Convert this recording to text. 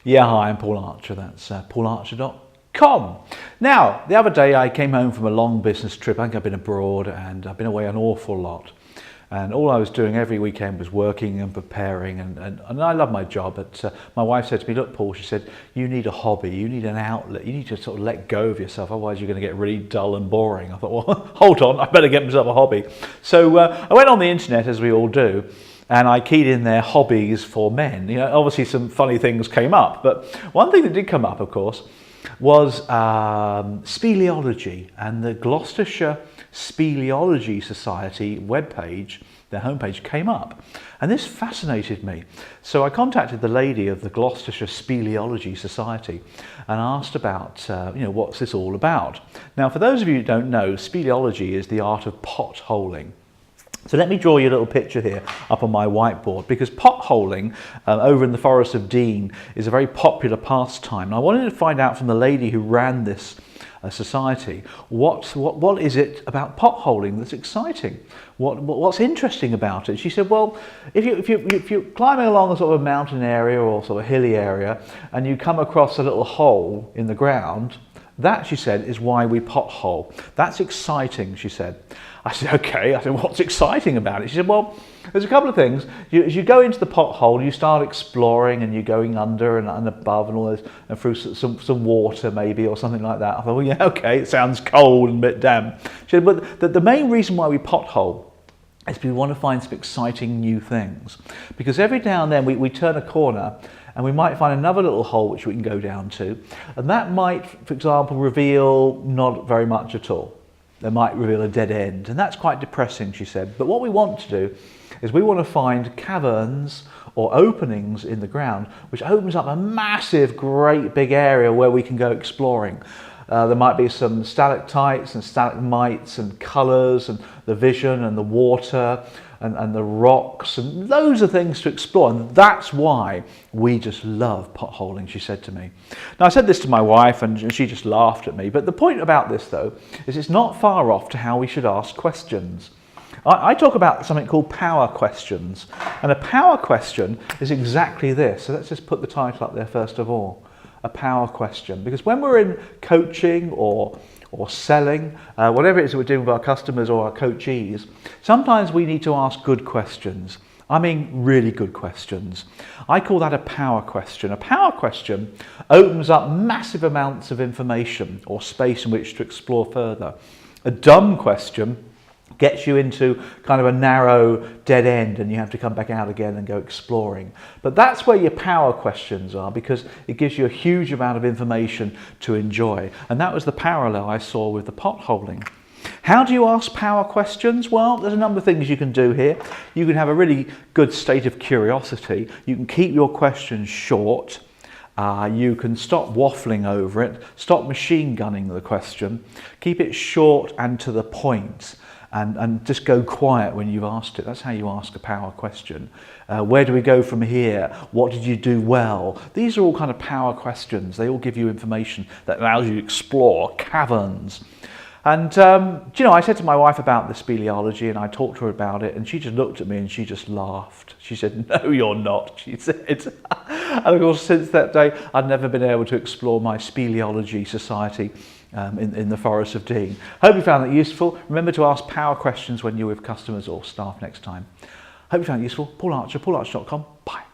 Yeah, hi, I'm Paul Archer. That's paularcher.com. Now, the other day I came home from a long business trip. I think I've been abroad and I've been away an awful lot. And all I was doing every weekend was working and preparing, and I love my job. But my wife said to me, look, Paul, she said, you need a hobby, you need an outlet, you need to sort of let go of yourself, otherwise you're going to get really dull and boring. I thought, well, hold on, I better get myself a hobby. So I went on the internet, as we all do, and I keyed in there hobbies for men. You know, obviously some funny things came up, but one thing that did come up, of course, was speleology, and the Gloucestershire Speleology Society webpage, their homepage, came up, and this fascinated me. So I contacted the lady of the Gloucestershire Speleology Society and asked about, what's this all about? Now, for those of you who don't know, speleology is the art of potholing. So let me draw you a little picture here up on my whiteboard, because potholing over in the Forest of Dean is a very popular pastime. And I wanted to find out from the lady who ran this society, what is it about potholing that's exciting? What's interesting about it? She said, well, if you're climbing along a sort of mountain area or sort of hilly area and you come across a little hole in the ground, that, she said, is why we pothole. That's exciting, she said. I said, okay. I said, what's exciting about it? She said, well, there's a couple of things. As you go into the pothole, you start exploring and you're going under and above and all this, and through some water maybe or something like that. I thought, well, yeah, okay, it sounds cold and a bit damp. She said, but the main reason why we pothole is because we want to find some exciting new things. Because every now and then we turn a corner and we might find another little hole which we can go down to, and that might, for example, reveal not very much at all. They might reveal a dead end, and that's quite depressing, she said. But what we want to do is we want to find caverns or openings in the ground which opens up a massive, great big area where we can go exploring. There might be some stalactites and stalagmites and colours and the vision and the water and the rocks and loads of things to explore, and that's why we just love potholing, she said to me. Now, I said this to my wife and she just laughed at me, but the point about this though is it's not far off to how we should ask questions. I talk about something called power questions, and a power question is exactly this. So let's just put the title up there first of all, a power question, because when we're in coaching or selling, whatever it is that we're doing with our customers or our coachees, sometimes we need to ask good questions. I mean really good questions. I call that a power question. A power question opens up massive amounts of information or space in which to explore further. A dumb question gets you into kind of a narrow dead end and you have to come back out again and go exploring. But that's where your power questions are, because it gives you a huge amount of information to enjoy. And that was the parallel I saw with the potholing. How do you ask power questions? Well, there's a number of things you can do here. You can have a really good state of curiosity. You can keep your questions short. You can stop waffling over it, stop machine gunning the question, keep it short and to the point. And just go quiet when you've asked it. That's how you ask a power question. Where do we go from here? What did you do well? These are all kind of power questions. They all give you information that allows you to explore caverns. And I said to my wife about the speleology, and I talked to her about it, and she just looked at me and she just laughed. She said, no, you're not, she said. And of course, since that day, I've never been able to explore my speleology society in the Forest of Dean. Hope you found that useful. Remember to ask power questions when you're with customers or staff next time. Hope you found it useful. Paul Archer, paularcher.com. Bye.